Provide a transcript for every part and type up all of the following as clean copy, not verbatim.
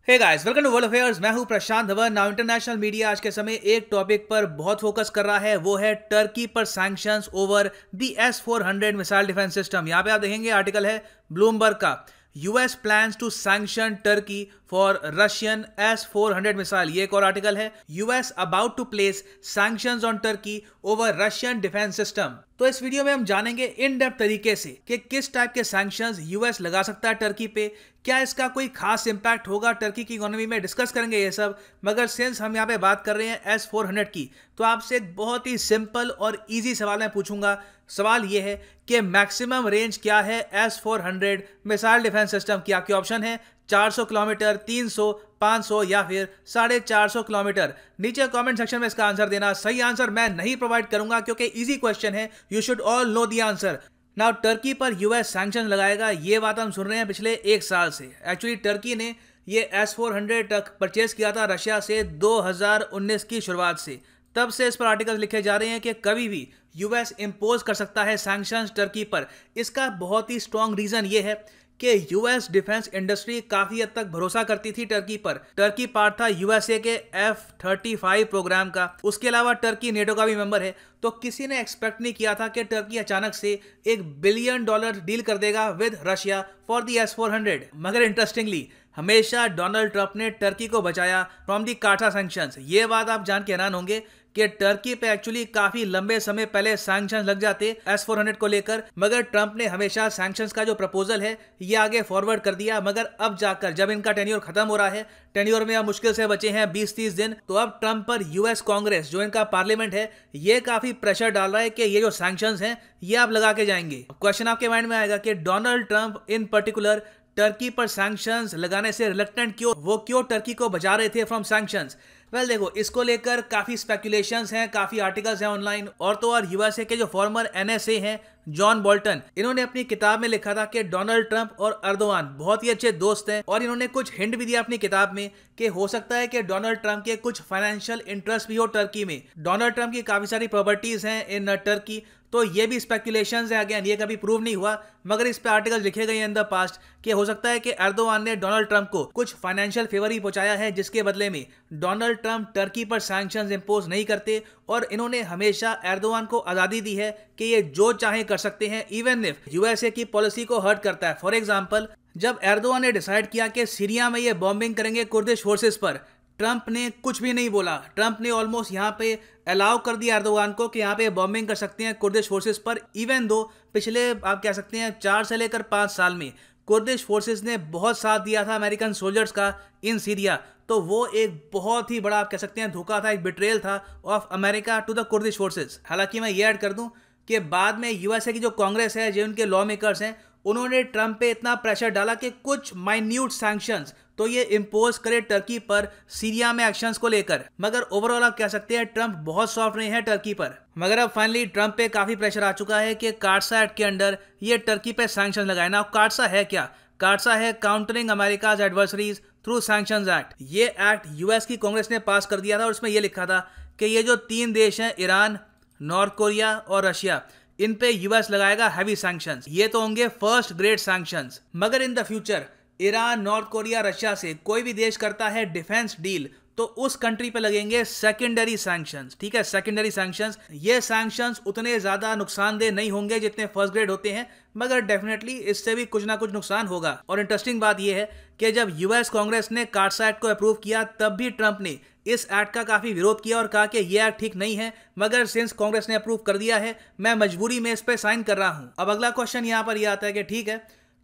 Hey guys, welcome to world affairs. मैं हूं Prashant Dhawan. Now international media आज के समय एक टॉपिक पर बहुत फोकस कर रहा है, वो है टर्की पर sanctions over the S-400 missile defence system. यहां पे आप देखेंगे आर्टिकल है ब्लूमबर्ग का, US plans to sanction Turkey for Russian S-400 missile. ये एक और आर्टिकल है, US about to place sanctions on Turkey over Russian defence system. तो इस वीडियो में हम जानेंगे इन डेप्थ तरीके से कि किस टाइप के सैंक्शंस यूएस लगा सकता है टर्की पे, क्या इसका कोई खास इंपैक्ट होगा टर्की की इकोनॉमी में, डिस्कस करेंगे ये सब। मगर सिंस हम यहाँ पे बात कर रहे हैं S-400 की, तो आपसे एक बहुत ही सिंपल और इजी सवाल मैं पूछूंगा। सवाल ये है कि मैक्सिमम रेंज क्या है S-400 मिसाइल डिफेंस सिस्टम की। आपके ऑप्शन है 400 किलोमीटर, 300, 500 या फिर 450 किलोमीटर। नीचे कमेंट सेक्शन में इसका आंसर देना। सही आंसर मैं नहीं प्रोवाइड करूंगा क्योंकि इजी क्वेश्चन है, you should all know the answer. Now Turkey पर यूएस सैंक्शन लगाएगा, ये बात हम सुन रहे हैं पिछले एक साल से। एक्चुअली टर्की ने ये S-400 तक परचेज किया था रशिया से 2019 की शुरुआत से। तब से इस पर आर्टिकल लिखे जा रहे हैं कि कभी भी यूएस इंपोज कर सकता है सैंक्शंस टर्की पर। इसका बहुत ही स्ट्रॉन्ग रीजन ये है कि यूएस डिफेंस इंडस्ट्री काफी हद तक भरोसा करती थी टर्की पर। टर्की पार्ट था यूएसए के F-35 प्रोग्राम का। उसके अलावा टर्की नेटो का भी मेंबर है। तो किसी ने एक्सपेक्ट नहीं किया था कि टर्की अचानक से $1 बिलियन डील कर देगा with Russia for the S-400। मगर इंटरेस्टिंगली हमेशा डोनाल्ड ट्रंप ने टर्की को बचाया फ्रॉम दी काठा सैंक्शंस। ये बात आप जान के हैरान होंगे कि टर्की पे एक्चुअली काफी लंबे समय पहले सैंक्शंस लग जाते S-400 को लेकर, मगर ट्रंप ने हमेशा सैंक्शंस का जो प्रपोजल है ये आगे फॉरवर्ड कर दिया। मगर अब जाकर जब इनका टेन्योर खत्म हो रहा है, टेन्योर में अब मुश्किल से बचे हैं 20-30 दिन, तो अब ट्रंप पर यूएस कांग्रेस जो इनका पार्लियामेंट है ये काफी प्रेशर डाल रहा है कि ये जो सैंक्शंस हैं ये आप लगा के जाएंगे। क्वेश्चन आपके माइंड में आएगा कि डोनाल्ड ट्रंप इन पर्टिकुलर टर्की पर सैंक्शंस लगाने से रिलक्टेंट क्यों, वो क्यों टर्की को बचा रहे थे फ्रॉम सैंक्शंस। वेल देखो, इसको लेकर काफी स्पेकुलेशंस हैं, काफी आर्टिकल्स हैं ऑनलाइन। और तो और यूएसए के जो फॉर्मर एनएसए हैं जॉन बोल्टन, इन्होंने अपनी किताब में लिखा था कि डोनाल्ड ट्रंप और अर्दोआन बहुत ही अच्छे दोस्त हैं। और इन्होंने कुछ हिंट भी दिया अपनी किताब में कि हो सकता है कि डोनाल्ड ट्रंप के कुछ फाइनेंशियल इंटरेस्ट भी हो टर्की में। डोनाल्ड ट्रंप की काफी सारी प्रॉपर्टीज हैं इन टर्की। तो ये भी स्पेकुलेशंस है, अगेन ये कभी प्रूव नहीं हुआ, मगर इस पे आर्टिकल्स लिखे गए इन द पास्ट कि हो सकता है कि अर्दोआन ने डोनाल्ड ट्रंप को कुछ फाइनेंशियल फेवर ही पहुंचाया है, जिसके बदले में डोनाल्ड ट्रंप टर्की पर सैंक्शंस इंपोज नहीं करते। और इन्होंने हमेशा एर्दोआन को आजादी दी है कि ये जो चाहे कर सकते हैं, इवन इफ यूएसए की पॉलिसी को हर्ट करता है। फॉर एग्जांपल, जब एर्दोआन ने डिसाइड किया कि सीरिया में ये बॉम्बिंग करेंगे कुर्दिश फोर्सेस पर, ट्रंप ने कुछ भी नहीं बोला। ट्रंप ने ऑलमोस्ट यहाँ पे अलाउ कर दिया एर्दोगान को कि यहाँ पे बॉम्बिंग कर सकते हैं कुर्दिश फोर्सेस पर। इवन दो पिछले आप कह सकते हैं 4 से लेकर 5 साल में कुर्दिश फोर्सेस ने बहुत साथ दिया था अमेरिकन सोल्जर्स का इन सीरिया। तो वो एक बहुत ही बड़ा आप कह सकते हैं धोखा था, एक बिट्रेयल था of America to the Kurdish forces. हालांकि मैं ये ऐड कर दूं कि बाद में यूएसए की जो कांग्रेस है, जो उनके लॉ मेकर्स हैं, उन्होंने ट्रंप पे इतना प्रेशर डाला कि कुछ माइन्यूट सैंक्शंस तो ये इंपोज करे टर्की पर सीरिया में एक्शंस को लेकर। मगर ओवरऑल आप कह सकते हैं ट्रंप बहुत सॉफ्ट रहे हैं टर्की पर। मगर अब फाइनली ट्रंप पे काफी प्रेशर आ चुका है कि कार्सा एक्ट के अंडर ये टर्की पे सैंक्शन लगाए ना। कार्सा है क्या? कार्सा है countering America's adversaries through sanctions act. ये एक्ट यूएस की कांग्रेस ने पास कर दिया था और उसमें यह लिखा था कि ये जो 3 देश हैं, ईरान, नॉर्थ कोरिया और रशिया, इन पे यूएस लगाएगा हैवी सैंक्शंस। ये तो होंगे फर्स्ट ग्रेड सैंक्शंस। मगर in the future Iran, North Korea, Russia से कोई भी देश करता है डिफेंस डील, तो उस कंट्री पे लगेंगे सेकेंडरी सैंक्शंस। ठीक है, सेकेंडरी सैंक्शंस। ये सैंक्शंस उतने ज्यादा नुकसानदेह नहीं होंगे जितने फर्स्ट ग्रेड होते हैं, मगर डेफिनेटली इससे भी कुछ ना कुछ नुकसान होगा। और इंटरेस्टिंग बात यह है कि जब यूएस कांग्रेस ने कार्सा एक्ट को अप्रूव किया, तब भी ट्रंप ने इस एक्ट का काफी विरोध किया और कहा कि यह एक्ट ठीक नहीं है। मगर सिंस कांग्रेस ने अप्रूव कर दिया है, मैं मजबूरी में इस पे साइन कर रहा हूं। अब अगला क्वेश्चन यहां पर यह आता है कि ठीक है,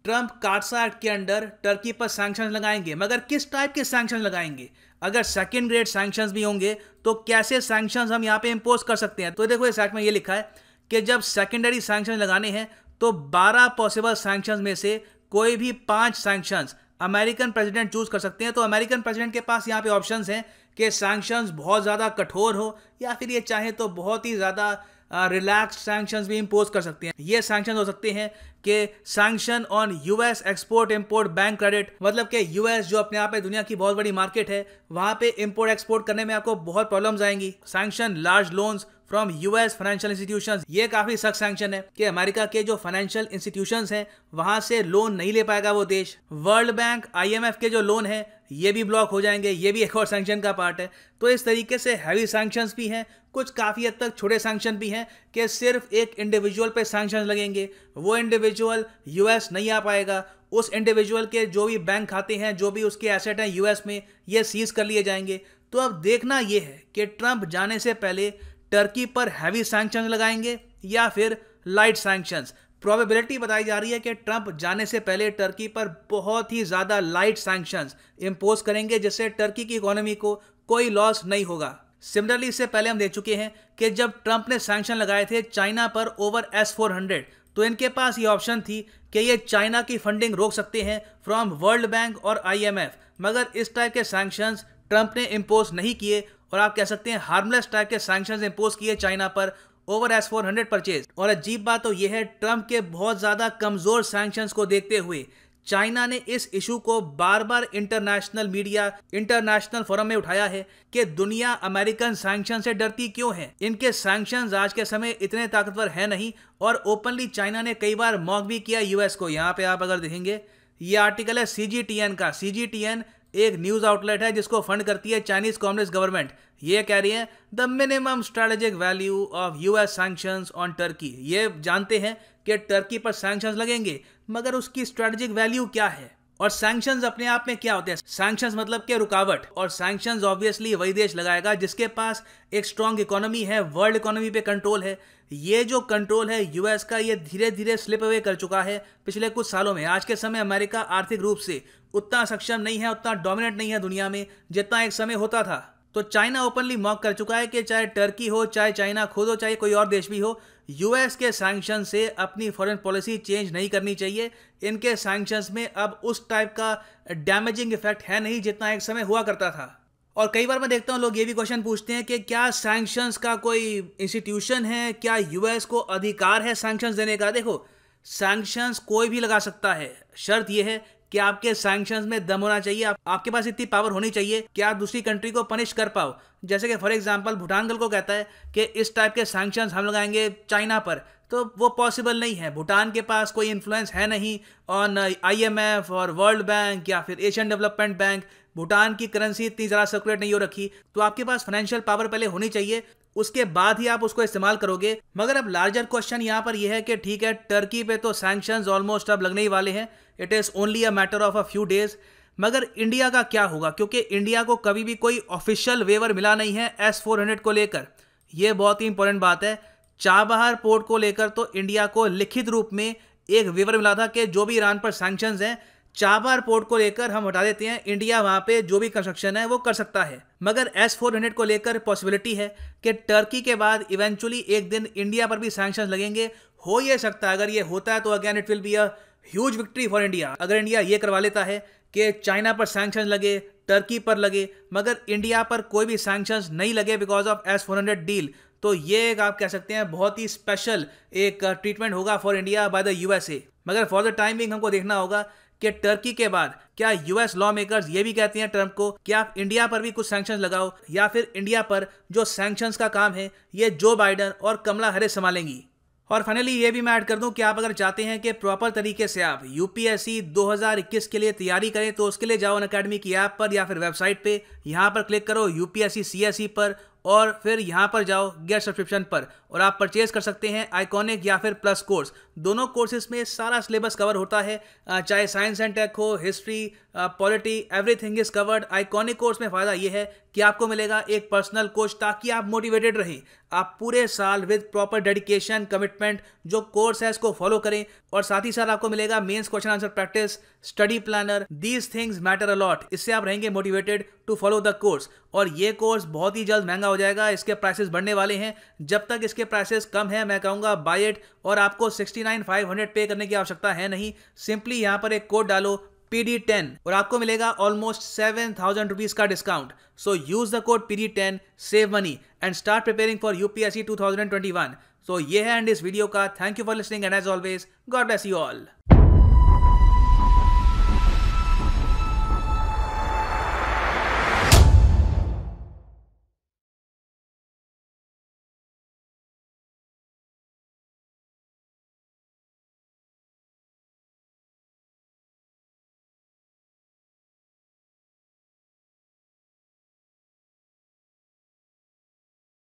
ट्रंप कार्सा एक्ट के अंडर टर्की पर सैंक्शंस लगाएंगे, मगर किस टाइप के सैंक्शंस लगाएंगे? अगर सेकंड ग्रेड सैंक्शंस भी होंगे तो कैसे सैंक्शंस हम यहाँ पे इंपोज कर सकते हैं? तो देखो, इस एक्ट में ये लिखा है कि जब सेकेंडरी सैंक्शंस लगाने हैं तो 12 पॉसिबल सैंक्शंस में से कोई भी 5 सैंक्शंस अमेरिकन प्रेसिडेंट चूज कर सकते हैं। तो अमेरिकन प्रेसिडेंट के पास यहाँ पे ऑप्शंस हैं कि सैंक्शंस बहुत ज्यादा कठोर हो, या फिर ये चाहे तो बहुत ही ज्यादा रिलैक्स सैंक्शंस भी इंपोज कर सकते हैं। ये सैंक्शन हो सकते हैं कि sanction on US export import bank credit, मतलब कि यूएस जो अपने आप में दुनिया की बहुत बड़ी मार्केट है, वहां पे इंपोर्ट एक्सपोर्ट करने में आपको बहुत प्रॉब्लम्स आएंगी। Sanction large loans from US financial institutions. ये काफी सख्त सैंक्शन है कि अमेरिका के जो फाइनेंशियल इंस्टीट्यूशंस हैं वहां से लोन नहीं ले पाएगा वो देश। वर्ल्ड बैंक, आईएमएफ के जो लोन है ये भी ब्लॉक हो जाएंगे, ये भी एक और सैंक्शन का पार्ट है। तो इस तरीके से हैवी सैंक्शंस भी हैं, कुछ काफ़ी हद तक छोटे सैंक्शन भी हैं कि सिर्फ एक इंडिविजुअल पे सैंक्शन लगेंगे, वो इंडिविजुअल यूएस नहीं आ पाएगा, उस इंडिविजुअल के जो भी बैंक खाते हैं, जो भी उसके एसेट हैं यूएस में, ये सीज कर लिए जाएंगे। तो अब देखना ये है कि ट्रंप जाने से पहले टर्की पर हैवी सैंक्शन लगाएंगे या फिर लाइट सैंक्शंस। प्रोबेबिलिटी बताई जा रही है कि ट्रंप जाने से पहले टर्की पर बहुत ही ज़्यादा लाइट सैंक्शंस इंपोज करेंगे, जिससे टर्की की इकोनॉमी को कोई लॉस नहीं होगा। सिमिलरली इससे पहले हम देख चुके हैं कि जब ट्रंप ने सैंक्शन लगाए थे चाइना पर ओवर S-400, तो इनके पास ये ऑप्शन थी कि ये चाइना की फंडिंग रोक सकते हैं फ्रॉम वर्ल्ड बैंक और आईएमएफ, मगर इस टाइप के सैंक्शंस ट्रंप ने इंपोज नहीं किए और आप कह सकते हैं हार्मलेस टाइप के सैंक्शंस इंपोज किए चाइना पर ओवर S-400 परचेज। और अजीब बात तो यह है, ट्रंप के बहुत ज्यादा कमजोर सैंक्शंस को देखते हुए चाइना ने इस इशू को बार बार इंटरनेशनल मीडिया, इंटरनेशनल फोरम में उठाया है कि दुनिया अमेरिकन सैंक्शन से डरती क्यों है, इनके सैंक्शंस आज के समय इतने ताकतवर है नहीं। और ओपनली चाइना ने कई बार मॉक भी किया यूएस को। यहाँ पे आप अगर देखेंगे, ये आर्टिकल है CGTN का। CGTN एक न्यूज आउटलेट है जिसको फंड करती है चाइनीज कम्युनिस्ट गवर्नमेंट। ये कह रही है the minimum strategic value of US sanctions on Turkey. ये जानते हैं कि टर्की पर सैंक्शंस लगेंगे, मगर उसकी स्ट्रेटेजिक वैल्यू क्या है और सैंक्शंस अपने आप में क्या होते हैं। सैंक्शंस मतलब कि रुकावट, और सैंक्शंस ऑब्वियसली वही देश लगाएगा जिसके पास एक स्ट्रॉन्ग इकोनॉमी है, वर्ल्ड इकोनॉमी पे कंट्रोल है। ये जो कंट्रोल है यूएस का, ये धीरे धीरे स्लिप अवे कर चुका है पिछले कुछ सालों में। आज के समय अमेरिका आर्थिक रूप से उतना सक्षम नहीं है, उतना डोमिनेट नहीं है दुनिया में जितना एक समय होता था। तो चाइना ओपनली मॉक कर चुका है कि चाहे टर्की हो, चाहे चाइना खुद हो, चाहे कोई और देश भी हो, यूएस के सैंक्शन से अपनी फॉरेन पॉलिसी चेंज नहीं करनी चाहिए। इनके सैंक्शंस में अब उस टाइप का डैमेजिंग इफेक्ट है नहीं जितना एक समय हुआ करता था। और कई बार मैं देखता हूं लोग ये भी क्वेश्चन पूछते हैं कि क्या सैंक्शंस का कोई इंस्टीट्यूशन है, क्या यूएस को अधिकार है सैंक्शंस देने का। देखो, सैंक्शंस कोई भी लगा सकता है, शर्त यह है कि आपके सैंक्शंस में दम होना चाहिए, आपके पास इतनी पावर होनी चाहिए कि आप दूसरी कंट्री को पनिश कर पाओ। जैसे कि फॉर एग्जांपल भूटान कल को कहता है कि इस टाइप के सैंक्शंस हम लगाएंगे चाइना पर, तो वो पॉसिबल नहीं है। भूटान के पास कोई इन्फ्लुएंस है नहीं ऑन आईएमएफ और वर्ल्ड बैंक या फिर एशियन डेवलपमेंट बैंक। भूटान की करेंसी इतनी ज़्यादा सर्कुलेट नहीं हो रखी, तो आपके पास फाइनेंशियल पावर पहले होनी चाहिए, उसके बाद ही आप उसको इस्तेमाल करोगे। मगर अब लार्जर क्वेश्चन यहाँ पर यह है कि ठीक है, टर्की पे तो सैंक्शंस ऑलमोस्ट अब लगने ही वाले हैं, it is only a matter of a few days. मगर इंडिया का क्या होगा, क्योंकि इंडिया को कभी भी कोई ऑफिशियल वेवर मिला नहीं है S-400 को लेकर। यह बहुत ही इंपॉर्टेंट बात है। चाबहार पोर्ट को लेकर तो इंडिया को लिखित रूप में एक वेवर मिला था कि जो भी ईरान पर सैंक्शंस हैं, चाबहार पोर्ट को लेकर हम हटा देते हैं, इंडिया वहां पे जो भी कंस्ट्रक्शन है वो कर सकता है। मगर S-400 को लेकर पॉसिबिलिटी है कि टर्की के बाद इवेंचुअली एक दिन इंडिया पर भी सैंक्शंस लगेंगे। हो ये सकता है, अगर ये होता है तो again it will be a huge victory for India. अगर इंडिया ये करवा लेता है कि चाइना पर सैंक्शंस लगे, टर्की पर लगे, मगर इंडिया पर कोई भी सैंक्शंस नहीं लगे बिकॉज ऑफ S-400 डील, तो ये एक आप कह सकते हैं बहुत ही स्पेशल एक ट्रीटमेंट होगा for India by the USA. मगर फॉर द टाइम बिंग हमको देखना होगा कि टर्की के बाद क्या यूएस लॉ मेकर्स ये भी कहते हैं ट्रंप को कि आप इंडिया पर भी कुछ सैंक्शंस लगाओ, या फिर इंडिया पर जो सैंक्शंस का काम है ये जो बाइडन और कमला हैरिस संभालेंगी। और फाइनली ये भी मैं ऐड कर दूं कि आप अगर चाहते हैं कि प्रॉपर तरीके से आप यूपीएससी 2021 के लिए तैयारी करें, तो उसके लिए जाओ अनअकैडमी की ऐप पर या फिर वेबसाइट पे, यहाँ पर क्लिक करो यूपीएससी सीएसई पर और फिर यहाँ पर जाओ गेट सब्सक्रिप्शन पर और आप परचेज कर सकते हैं आइकॉनिक या फिर प्लस कोर्स। दोनों कोर्सेज में सारा सिलेबस कवर होता है, चाहे साइंस एंड टेक हो, history, polity, everything is covered. Iconic course में फ़ायदा ये है कि आपको मिलेगा एक पर्सनल कोच ताकि आप मोटिवेटेड रहें, आप पूरे साल विद प्रॉपर डेडिकेशन, कमिटमेंट जो कोर्स है इसको फॉलो करें। और साथ ही साथ आपको मिलेगा mains question answer practice, study planner, these things matter a lot. इससे आप रहेंगे motivated to follow the course. और ये कोर्स बहुत ही जल्द महंगा हो जाएगा, इसके प्राइसेस बढ़ने वाले हैं। जब तक इसके प्राइसेस कम है मैं कहूँगा बाय इट, और आपको 69,500 पे करने की आवश्यकता है नहीं। सिंपली यहाँ पर एक कोड डालो PD10 और आपको मिलेगा ऑलमोस्ट 7,000 रुपीज का discount. So use the code PD10, save money and start preparing for UPSC 2021। So ये है एंड इस वीडियो का। Thank you for listening and as always God bless you all.